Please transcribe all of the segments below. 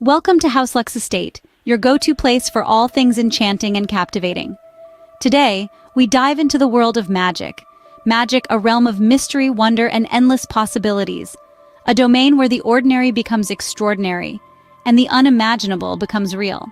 Welcome to House Lux Estate, your go-to place for all things enchanting and captivating. Today, we dive into the world of magic. Magic, a realm of mystery, wonder, and endless possibilities. A domain where the ordinary becomes extraordinary, and the unimaginable becomes real.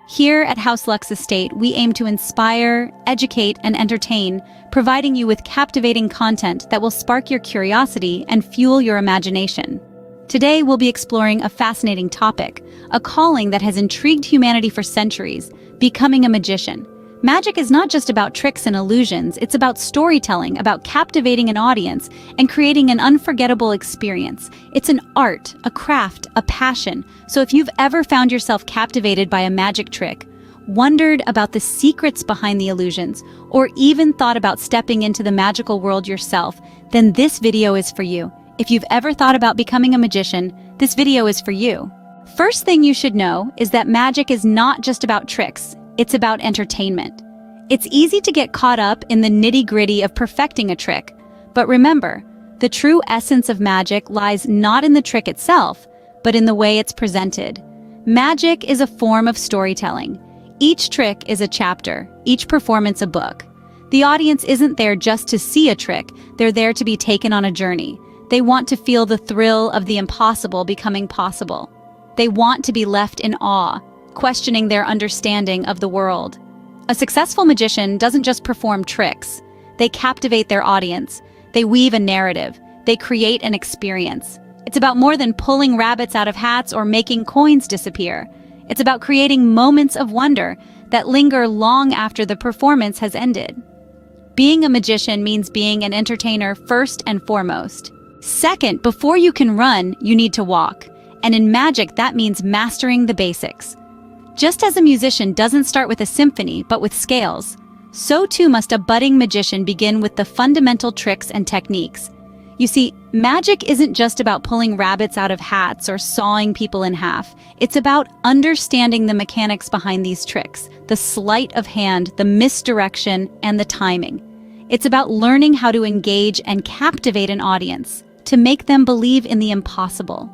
Here at House Lux Estate, we aim to inspire, educate, and entertain, providing you with captivating content that will spark your curiosity and fuel your imagination. Today, we'll be exploring a fascinating topic, a calling that has intrigued humanity for centuries, becoming a magician. Magic is not just about tricks and illusions, it's about storytelling, about captivating an audience, and creating an unforgettable experience. It's an art, a craft, a passion. So if you've ever found yourself captivated by a magic trick, wondered about the secrets behind the illusions, or even thought about stepping into the magical world yourself, then this video is for you. If you've ever thought about becoming a magician, this video is for you. First thing you should know is that magic is not just about tricks, it's about entertainment. It's easy to get caught up in the nitty-gritty of perfecting a trick, but remember, the true essence of magic lies not in the trick itself, but in the way it's presented. Magic is a form of storytelling. Each trick is a chapter, each performance a book. The audience isn't there just to see a trick, they're there to be taken on a journey. They want to feel the thrill of the impossible becoming possible. They want to be left in awe, questioning their understanding of the world. A successful magician doesn't just perform tricks. They captivate their audience. They weave a narrative. They create an experience. It's about more than pulling rabbits out of hats or making coins disappear. It's about creating moments of wonder that linger long after the performance has ended. Being a magician means being an entertainer first and foremost. Second, before you can run, you need to walk. And in magic, that means mastering the basics. Just as a musician doesn't start with a symphony, but with scales, so too must a budding magician begin with the fundamental tricks and techniques. You see, magic isn't just about pulling rabbits out of hats or sawing people in half. It's about understanding the mechanics behind these tricks, the sleight of hand, the misdirection, and the timing. It's about learning how to engage and captivate an audience, to make them believe in the impossible.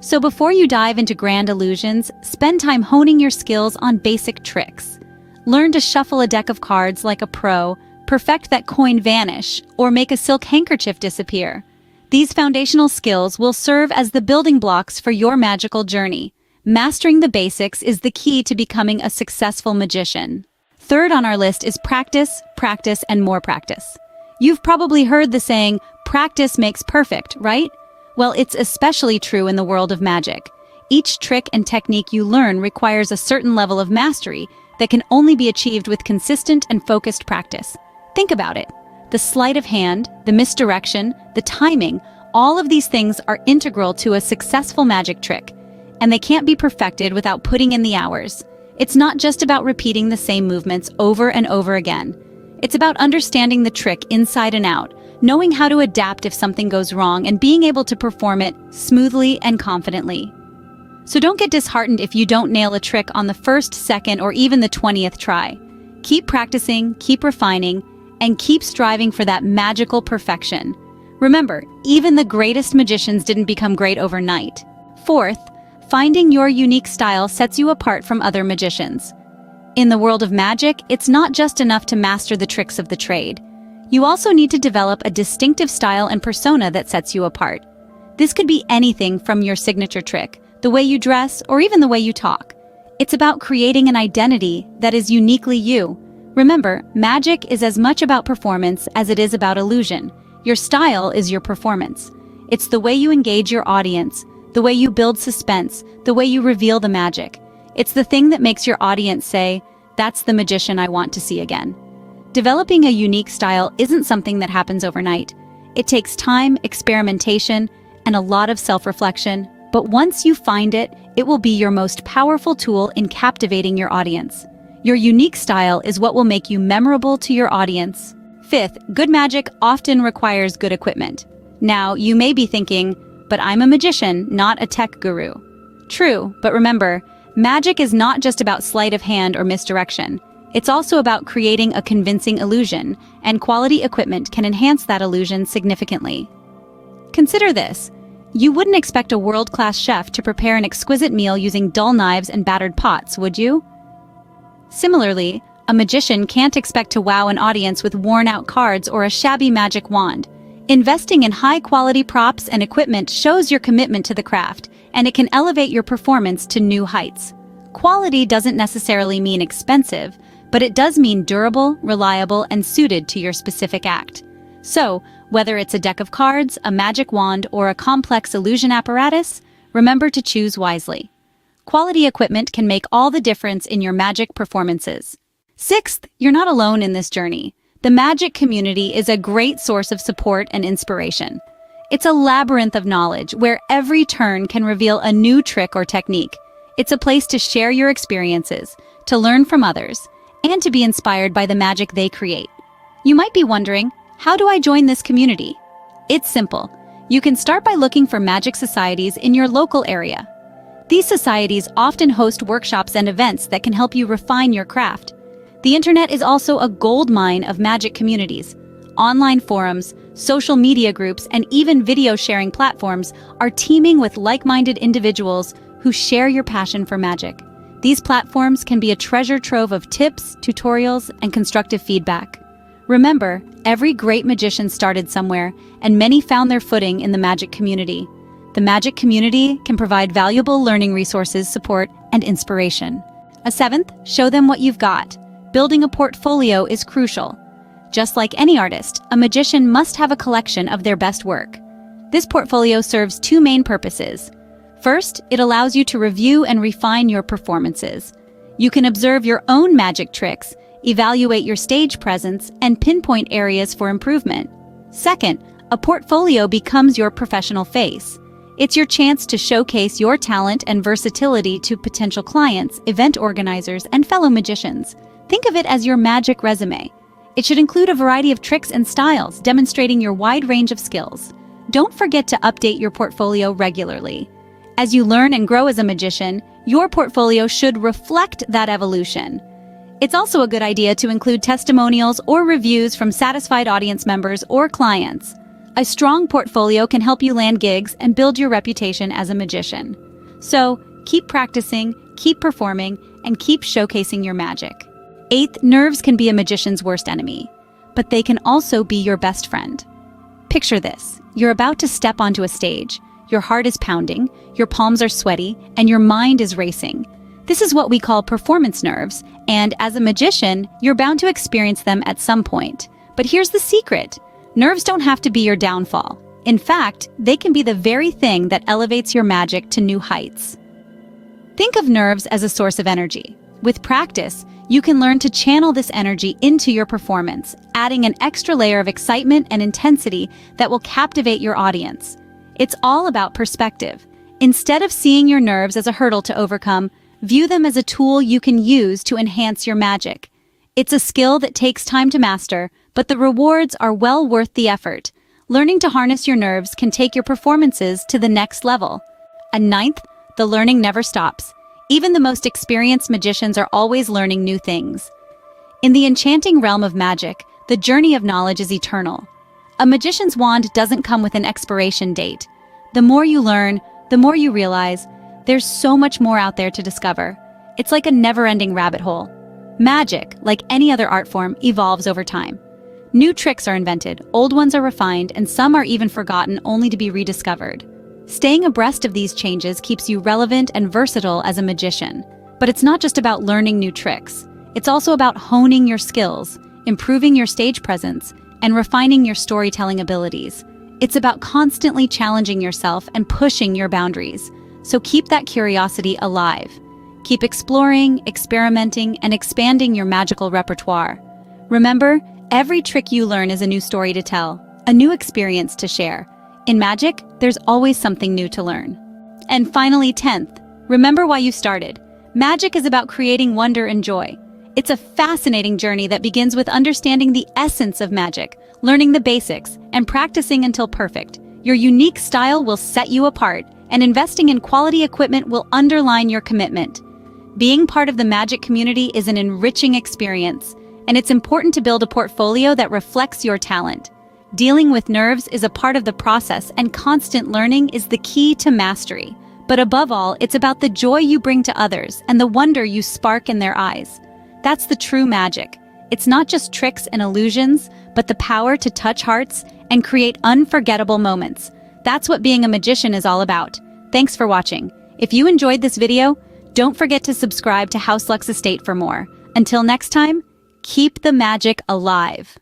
So before you dive into grand illusions, spend time honing your skills on basic tricks. Learn to shuffle a deck of cards like a pro, perfect that coin vanish, or make a silk handkerchief disappear. These foundational skills will serve as the building blocks for your magical journey. Mastering the basics is the key to becoming a successful magician. Third on our list is practice, practice, and more practice. You've probably heard the saying, practice makes perfect, right? Well, it's especially true in the world of magic. Each trick and technique you learn requires a certain level of mastery that can only be achieved with consistent and focused practice. Think about it. The sleight of hand, the misdirection, the timing, all of these things are integral to a successful magic trick, and they can't be perfected without putting in the hours. It's not just about repeating the same movements over and over again. It's about understanding the trick inside and out, knowing how to adapt if something goes wrong, and being able to perform it smoothly and confidently. So don't get disheartened if you don't nail a trick on the first, second, or even the 20th try. Keep practicing, keep refining, and keep striving for that magical perfection. Remember, even the greatest magicians didn't become great overnight. Fourth, finding your unique style sets you apart from other magicians. In the world of magic, it's not just enough to master the tricks of the trade. You also need to develop a distinctive style and persona that sets you apart. This could be anything from your signature trick, the way you dress, or even the way you talk. It's about creating an identity that is uniquely you. Remember, magic is as much about performance as it is about illusion. Your style is your performance. It's the way you engage your audience, the way you build suspense, the way you reveal the magic. It's the thing that makes your audience say, "That's the magician I want to see again." Developing a unique style isn't something that happens overnight. It takes time, experimentation, and a lot of self-reflection. But once you find it, it will be your most powerful tool in captivating your audience. Your unique style is what will make you memorable to your audience. Fifth, good magic often requires good equipment. Now, you may be thinking, but I'm a magician, not a tech guru. True, but remember, magic is not just about sleight of hand or misdirection. It's also about creating a convincing illusion, and quality equipment can enhance that illusion significantly. Consider this. You wouldn't expect a world-class chef to prepare an exquisite meal using dull knives and battered pots, would you? Similarly, a magician can't expect to wow an audience with worn-out cards or a shabby magic wand. Investing in high-quality props and equipment shows your commitment to the craft, and it can elevate your performance to new heights. Quality doesn't necessarily mean expensive, but it does mean durable, reliable, and suited to your specific act. So, whether it's a deck of cards, a magic wand, or a complex illusion apparatus, remember to choose wisely. Quality equipment can make all the difference in your magic performances. Sixth, you're not alone in this journey. The magic community is a great source of support and inspiration. It's a labyrinth of knowledge where every turn can reveal a new trick or technique. It's a place to share your experiences, to learn from others, and to be inspired by the magic they create. You might be wondering, how do I join this community? It's simple. You can start by looking for magic societies in your local area. These societies often host workshops and events that can help you refine your craft. The internet is also a goldmine of magic communities. Online forums, social media groups, and even video sharing platforms are teeming with like-minded individuals who share your passion for magic. These platforms can be a treasure trove of tips, tutorials, and constructive feedback. Remember, every great magician started somewhere, and many found their footing in the magic community. The magic community can provide valuable learning resources, support, and inspiration. A seventh, show them what you've got. Building a portfolio is crucial. Just like any artist, a magician must have a collection of their best work. This portfolio serves two main purposes. First, it allows you to review and refine your performances. You can observe your own magic tricks, evaluate your stage presence, and pinpoint areas for improvement. Second, a portfolio becomes your professional face. It's your chance to showcase your talent and versatility to potential clients, event organizers, and fellow magicians. Think of it as your magic resume. It should include a variety of tricks and styles, demonstrating your wide range of skills. Don't forget to update your portfolio regularly. As you learn and grow as a magician, your portfolio should reflect that evolution. It's also a good idea to include testimonials or reviews from satisfied audience members or clients. A strong portfolio can help you land gigs and build your reputation as a magician. So, keep practicing, keep performing, and keep showcasing your magic. Eighth, nerves can be a magician's worst enemy, but they can also be your best friend. Picture this. You're about to step onto a stage. Your heart is pounding, your palms are sweaty, and your mind is racing. This is what we call performance nerves, and as a magician, you're bound to experience them at some point. But here's the secret. Nerves don't have to be your downfall. In fact, they can be the very thing that elevates your magic to new heights. Think of nerves as a source of energy. With practice, you can learn to channel this energy into your performance, adding an extra layer of excitement and intensity that will captivate your audience. It's all about perspective. Instead of seeing your nerves as a hurdle to overcome, view them as a tool you can use to enhance your magic. It's a skill that takes time to master, but the rewards are well worth the effort. Learning to harness your nerves can take your performances to the next level. And ninth, the learning never stops. Even the most experienced magicians are always learning new things. In the enchanting realm of magic, the journey of knowledge is eternal. A magician's wand doesn't come with an expiration date. The more you learn, the more you realize there's so much more out there to discover. It's like a never-ending rabbit hole. Magic, like any other art form, evolves over time. New tricks are invented, old ones are refined, and some are even forgotten only to be rediscovered. Staying abreast of these changes keeps you relevant and versatile as a magician. But it's not just about learning new tricks. It's also about honing your skills, improving your stage presence, and refining your storytelling abilities. It's about constantly challenging yourself and pushing your boundaries. So keep that curiosity alive. Keep exploring, experimenting, and expanding your magical repertoire. Remember, every trick you learn is a new story to tell, a new experience to share. In magic, there's always something new to learn. And finally, 10th, remember why you started. Magic is about creating wonder and joy. It's a fascinating journey that begins with understanding the essence of magic, learning the basics, and practicing until perfect. Your unique style will set you apart, and investing in quality equipment will underline your commitment. Being part of the magic community is an enriching experience, and it's important to build a portfolio that reflects your talent. Dealing with nerves is a part of the process, and constant learning is the key to mastery. But above all, it's about the joy you bring to others and the wonder you spark in their eyes. That's the true magic. It's not just tricks and illusions, but the power to touch hearts and create unforgettable moments. That's what being a magician is all about. Thanks for watching. If you enjoyed this video, don't forget to subscribe to House Lux Estate for more. Until next time, keep the magic alive.